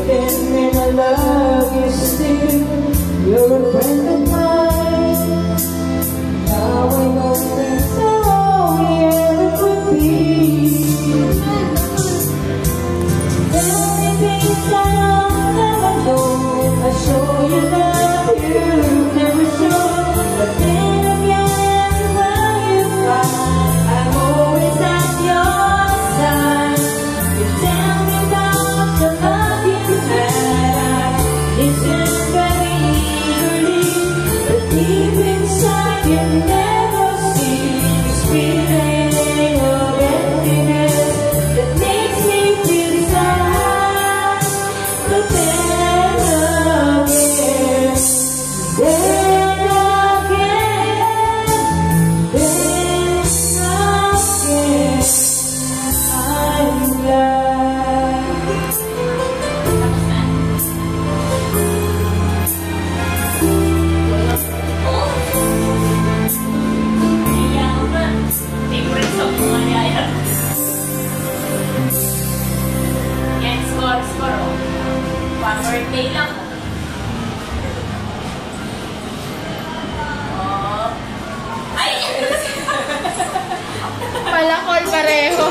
sleeping and I love you still. You're a friend of mine. Now I know things are all we ever could be. Tell me things I don't ever know. I show you love you never show. But then again, when you cry, I'm always at your side. You tell me about the love you had. I listen very eagerly, but deep inside you never see this feeling of emptiness that makes me feel sad. But then again, I'm glad. Favorite song mo nga niya. Yan, score. One birthday lang. Oh. Ay! Palakol pareho.